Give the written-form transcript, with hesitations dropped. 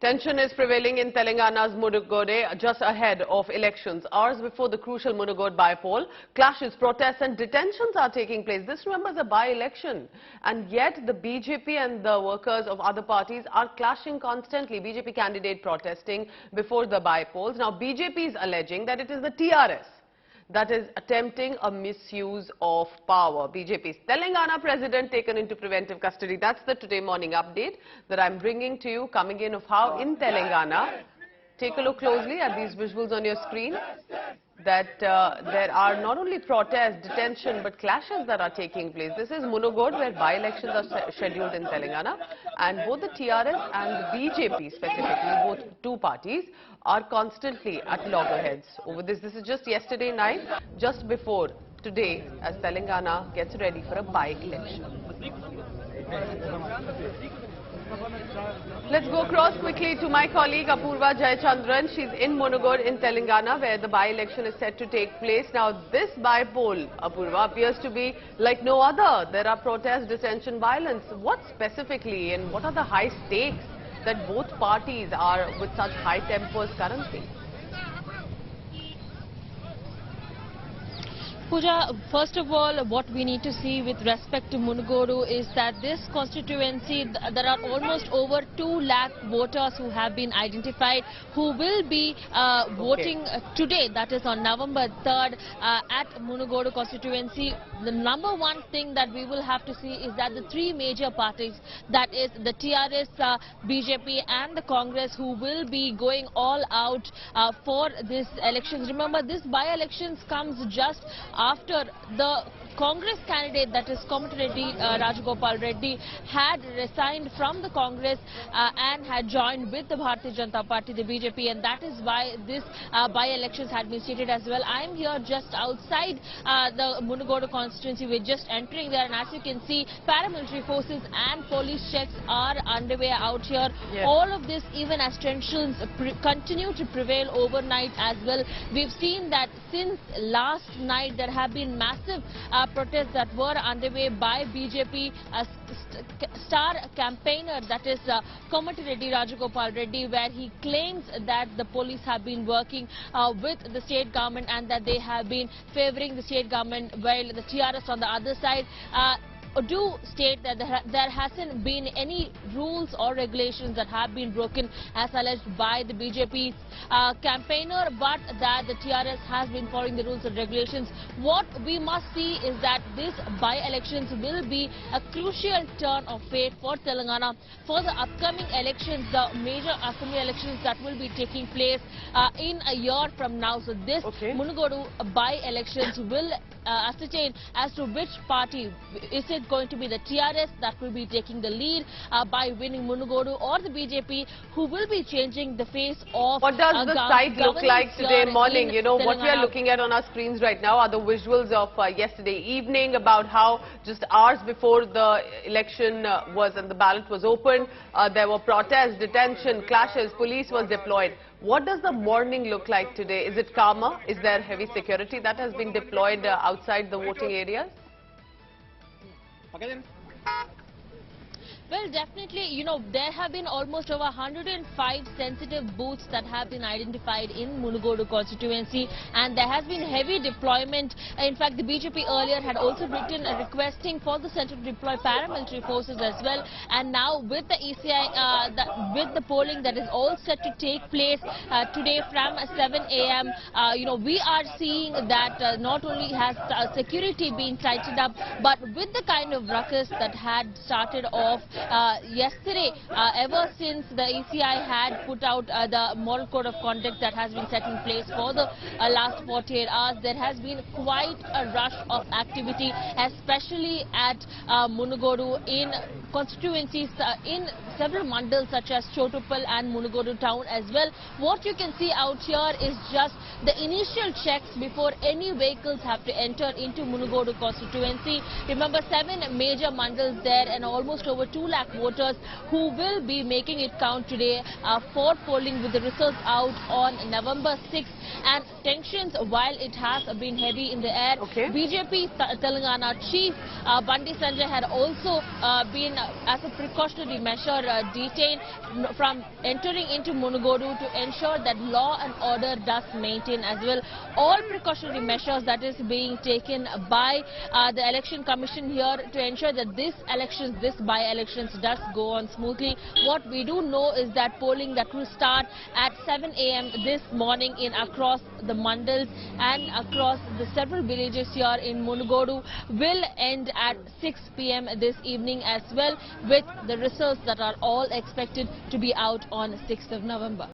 Tension is prevailing in Telangana's Munugode just ahead of elections. Hours before the crucial Munugode by-poll, clashes, protests and detentions are taking place. This remembers a by-election. And yet the BJP and the workers of other parties are clashing constantly. BJP candidate protesting before the by-polls. Now BJP is alleging that it is the TRS that is attempting a misuse of power. BJP's Telangana president taken into preventive custody. That's the Today Morning update that I'm bringing to you, coming in of how in Telangana. Take a look closely at these visuals on your screen. That there are not only protests, detention, but clashes that are taking place. This is Munugode, where by-elections are scheduled in Telangana, and both the TRS and the BJP, specifically, both two parties, are constantly at loggerheads over this. This is just yesterday night, just before today, as Telangana gets ready for a by-election. Let's go across quickly to my colleague Apurva Jayachandran. She's in Munugode in Telangana, where the by-election is set to take place. Now, this by-poll, Apurva, appears to be like no other. There are protests, detention, violence. What specifically and what are the high stakes that both parties are with such high tempers currently? Pooja, first of all, what we need to see with respect to Munugode is that this constituency, there are almost over 2 lakh voters who have been identified, who will be voting today, that is on November 3rd, at Munugode constituency. The number one thing that we will have to see is that the 3 major parties, that is the TRS, BJP and the Congress, who will be going all out for this elections. Remember, this by-elections comes just after the Congress candidate, that is Komatireddy Rajagopal Reddy, had resigned from the Congress and had joined with the Bharatiya Janata Party, the BJP, and that is why this by-elections had been stated as well. I am here just outside the Munugode constituency. We're just entering there, and as you can see, paramilitary forces and police checks are underway out here. Yes. All of this, even as tensions continue to prevail overnight as well. We've seen that since last night there have been massive protests that were underway by BJP star campaigner, that is Komatireddy Rajagopal Reddy, where he claims that the police have been working with the state government and that they have been favoring the state government, while the TRS on the other side do state that there hasn't been any rules or regulations that have been broken as alleged by the BJP's campaigner, but that the TRS has been following the rules and regulations. What we must see is that this by-elections will be a crucial turn of fate for Telangana for the upcoming elections, the major assembly elections that will be taking place in a year from now. So this Munugode by-elections will ascertain as to which party. Is it going to be the TRS that will be taking the lead by winning Munugode, or the BJP who will be changing the face of what does the site look like today morning? You know, what we are looking at on our screens right now are the visuals of yesterday evening, about how just hours before the election was and the ballot was opened, there were protests, detention, clashes, police was deployed. What does the morning look like today? Is it calmer? Is there heavy security that has been deployed outside the voting areas? Well, definitely, you know, there have been almost over 105 sensitive booths that have been identified in Munugode constituency, and there has been heavy deployment. In fact, the BJP earlier had also written requesting for the centre to deploy paramilitary forces as well. And now with the ECI, with the polling that is all set to take place today from 7 a.m., you know, we are seeing that not only has security been tightened up, but with the kind of ruckus that had started off yesterday, ever since the ECI had put out the model code of conduct that has been set in place for the last 48 hours, there has been quite a rush of activity, especially at Munugode in constituencies in several mandals such as Chotupal and Munugode town as well. What you can see out here is just the initial checks before any vehicles have to enter into Munugode constituency. Remember, 7 major mandals there and almost over 2 2 lakh voters who will be making it count today for polling, with the results out on November 6th. And tensions, while it has been heavy in the air, Okay. BJP Telangana chief Bandi Sanjay had also been, as a precautionary measure, detained from entering into Munugodu to ensure that law and order does maintain as well. All precautionary measures that is being taken by the election commission here to ensure that this by-elections does go on smoothly. What we do know is that polling that will start at 7 a.m. this morning in across the mandals and across the several villages here in Munugodu will end at 6 p.m. this evening as well, with the results that are all expected to be out on 6th of November.